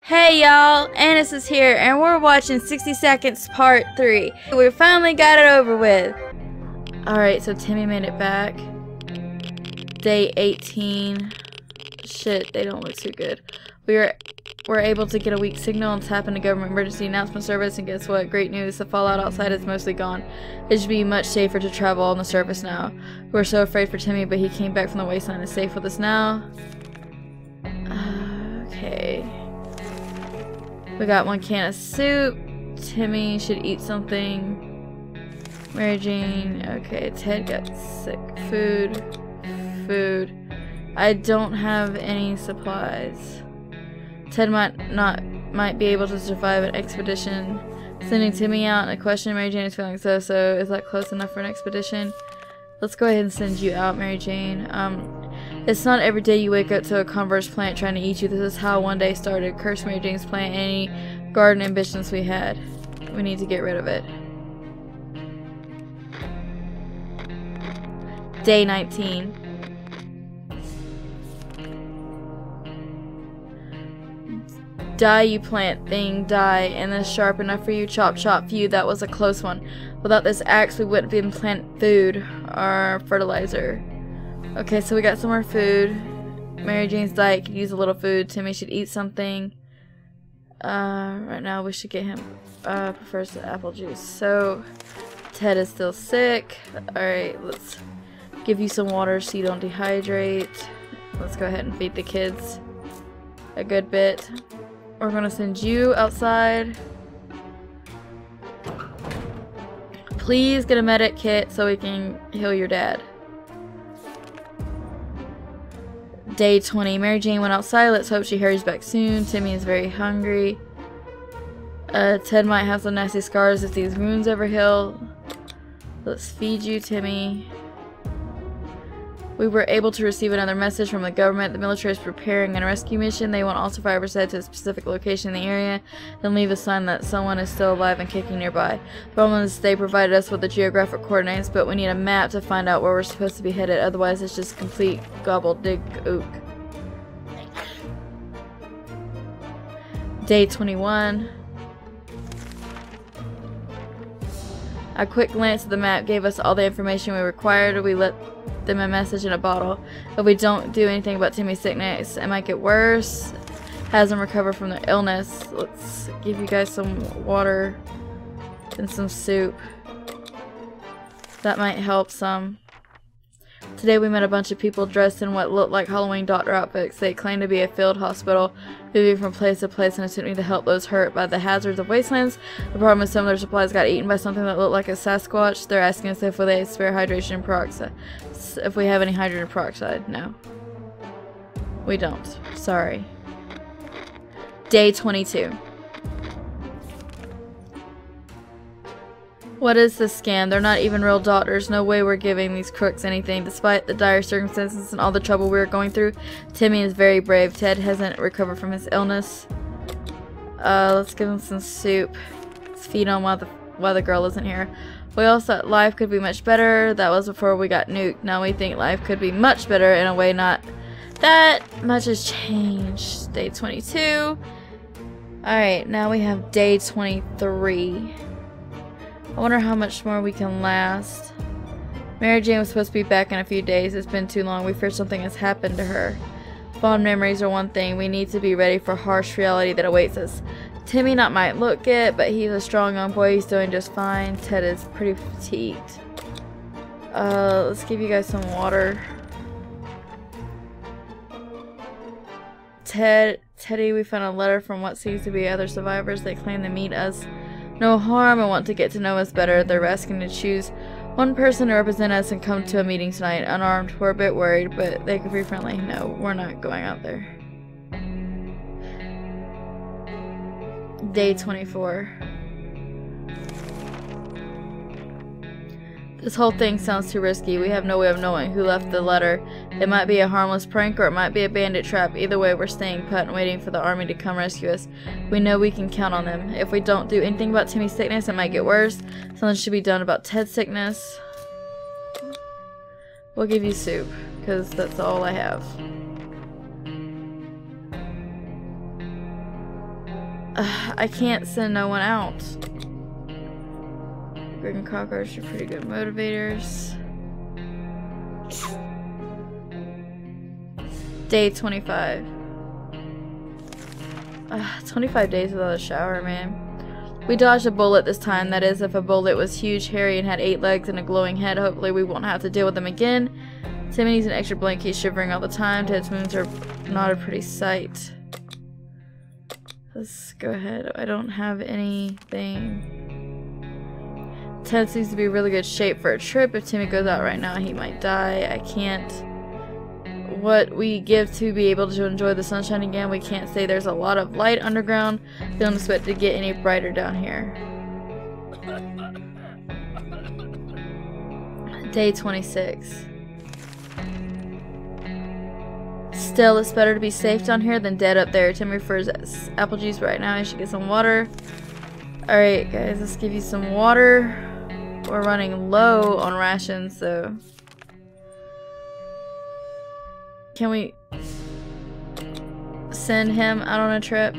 Hey y'all, Annahstas here, and we're watching 60 Seconds Part 3. We finally got it over with. Alright, so Timmy made it back. Day 18. Shit, they don't look too good. We're able to get a weak signal and tap into government emergency announcement service, and guess what? Great news, the fallout outside is mostly gone. It should be much safer to travel on the surface now. We're so afraid for Timmy, but he came back from the wasteland and is safe with us now. Okay. We got 1 can of soup. Timmy should eat something. Mary Jane. Okay, Ted got sick. Food. I don't have any supplies. Ted might be able to survive an expedition. Sending Timmy out in a question. Mary Jane is feeling so. Is that close enough for an expedition? Let's go ahead and send you out, Mary Jane. It's not every day you wake up to a converse plant trying to eat you. This is how one day started. Curse Mary Jane's plant and any garden ambitions we had. We need to get rid of it. Day 19. Die, you plant thing, die. And this sharp enough for you? Chop, chop, phew, that was a close one. Without this axe, we wouldn't be able to plant food or fertilizer. Okay, so we got some more food. Mary Jane's diet could use a little food. Timmy should eat something. Right now we should get him, prefers the apple juice. So, Ted is still sick. Alright, let's give you some water so you don't dehydrate. Let's go ahead and feed the kids a good bit. We're gonna send you outside. Please get a medic kit so we can heal your dad. Day 20. Mary Jane went outside. Let's hope she hurries back soon. Timmy is very hungry. Ted might have some nasty scars if these wounds ever heal. Let's feed you, Timmy. We were able to receive another message from the government. The military is preparing a rescue mission. They want all survivors to head to a specific location in the area, then leave a sign that someone is still alive and kicking nearby. The problem is they provided us with the geographic coordinates, but we need a map to find out where we're supposed to be headed. Otherwise, it's just complete gobbledygook. Day 21. A quick glance at the map gave us all the information we required. We let them a message in a bottle. If we don't do anything about Timmy's sickness, it might get worse. Hasn't recovered from the illness. Let's give you guys some water and some soup. That might help some. Today we met a bunch of people dressed in what looked like Halloween doctor outfits. They claimed to be a field hospital, moving from place to place and attempting to help those hurt by the hazards of wastelands. The problem is some of their supplies got eaten by something that looked like a Sasquatch. They're asking us if they spare hydrogen peroxide. If we have any hydrogen peroxide. No. We don't. Sorry. Day 22. What is this scam? They're not even real doctors. No way we're giving these crooks anything. Despite the dire circumstances and all the trouble we're going through, Timmy is very brave. Ted hasn't recovered from his illness. Let's give him some soup. Let's feed on while the girl isn't here. We all thought life could be much better. That was before we got nuked. Now we think life could be much better in a way not that much has changed. Day 22. Alright, now we have day 23. I wonder how much more we can last. Mary Jane was supposed to be back in a few days. It's been too long. We fear something has happened to her. Fond memories are one thing. We need to be ready for harsh reality that awaits us. Timmy might look it, but he's a strong young boy. He's doing just fine. Ted is pretty fatigued. Let's give you guys some water. Teddy, we found a letter from what seems to be other survivors. They claim to meet us no harm and want to get to know us better. They're asking to choose one person to represent us and come to a meeting tonight. Unarmed, we're a bit worried, but they could be friendly. No, we're not going out there. Day 24. This whole thing sounds too risky. We have no way of knowing who left the letter. It might be a harmless prank or it might be a bandit trap. Either way, we're staying put and waiting for the army to come rescue us. We know we can count on them. If we don't do anything about Timmy's sickness, it might get worse. Something should be done about Ted's sickness. We'll give you soup, because that's all I have. I can't send no one out. Greg and Cockroach are pretty good motivators. Day 25. 25 days without a shower, man. We dodged a bullet this time. That is, if a bullet was huge, hairy, and had 8 legs and a glowing head. Hopefully we won't have to deal with them again. Timmy needs an extra blanket. He's shivering all the time. Ted's wounds are not a pretty sight. Let's go ahead. I don't have anything. Ted seems to be in really good shape for a trip. If Timmy goes out right now, he might die. I can't. What we give to be able to enjoy the sunshine again. We can't say there's a lot of light underground. We don't expect to get any brighter down here. Day 26. Still, it's better to be safe down here than dead up there. Timmy prefers apple juice right now. I should get some water. Alright guys, let's give you some water. We're running low on rations, so... Can we send him out on a trip?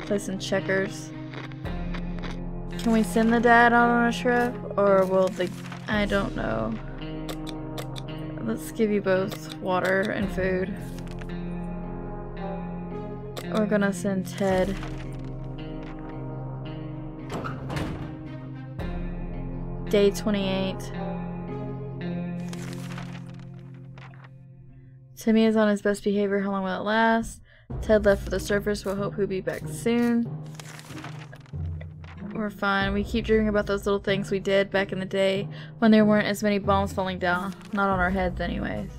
Play some checkers. Can we send the dad out on a trip? Or will the... I don't know. Let's give you both water and food. We're gonna send Ted. Day 28. Timmy is on his best behavior. How long will it last? Ted left for the surface. We'll hope he'll be back soon. We're fine. We keep dreaming about those little things we did back in the day when there weren't as many bombs falling down. Not on our heads anyways.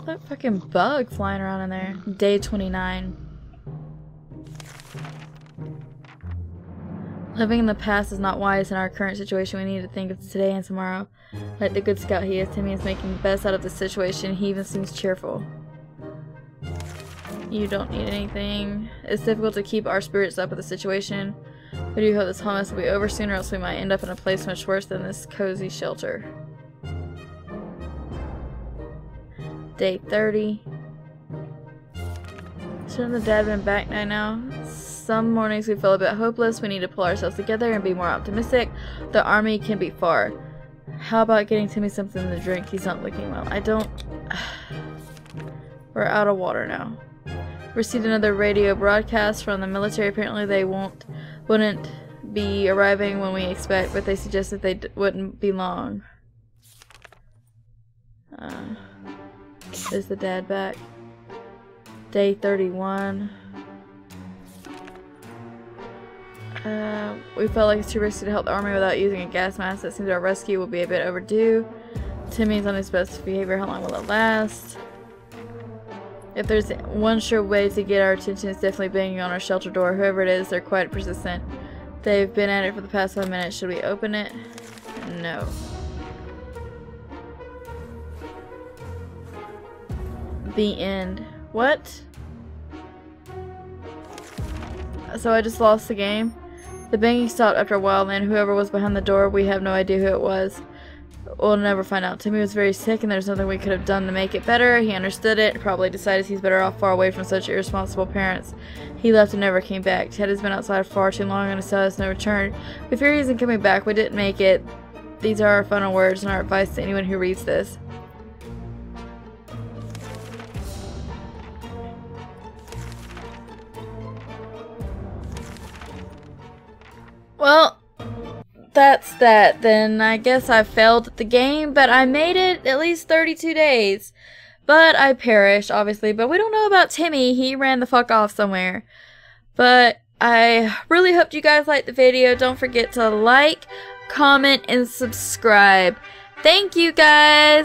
That fucking bug flying around in there. Day 29. Living in the past is not wise in our current situation. We need to think of today and tomorrow. Like the good scout he is, Timmy is making the best out of the situation. He even seems cheerful. You don't need anything. It's difficult to keep our spirits up with the situation. We do hope this whole mess will be over soon, or else we might end up in a place much worse than this cozy shelter. Day 30. Shouldn't the dad been back by now? Some mornings we feel a bit hopeless. We need to pull ourselves together and be more optimistic. The army can be far. How about getting Timmy something to drink? He's not looking well. I don't... We're out of water now. Received another radio broadcast from the military. Apparently they wouldn't be arriving when we expect, but they suggested they wouldn't be long. Is the dad back? Day 31. We felt like it's too risky to help the army without using a gas mask. It seems our rescue will be a bit overdue. Timmy's on his best behavior. How long will it last? If there's one sure way to get our attention, it's definitely banging on our shelter door. Whoever it is, they're quite persistent. They've been at it for the past 5 minutes. Should we open it? No. The end. What? So I just lost the game? The banging stopped after a while, and whoever was behind the door, we have no idea who it was. We'll never find out. Timmy was very sick, and there's nothing we could have done to make it better. He understood it, probably decided he's better off far away from such irresponsible parents. He left and never came back. Ted has been outside far too long and still has no return. We fear he isn't coming back. We didn't make it. These are our final words and our advice to anyone who reads this. Well, that's that. Then I guess I failed at the game, but I made it at least 32 days. But I perished, obviously. But we don't know about Timmy. He ran the fuck off somewhere. But I really hope you guys liked the video. Don't forget to like, comment, and subscribe. Thank you, guys!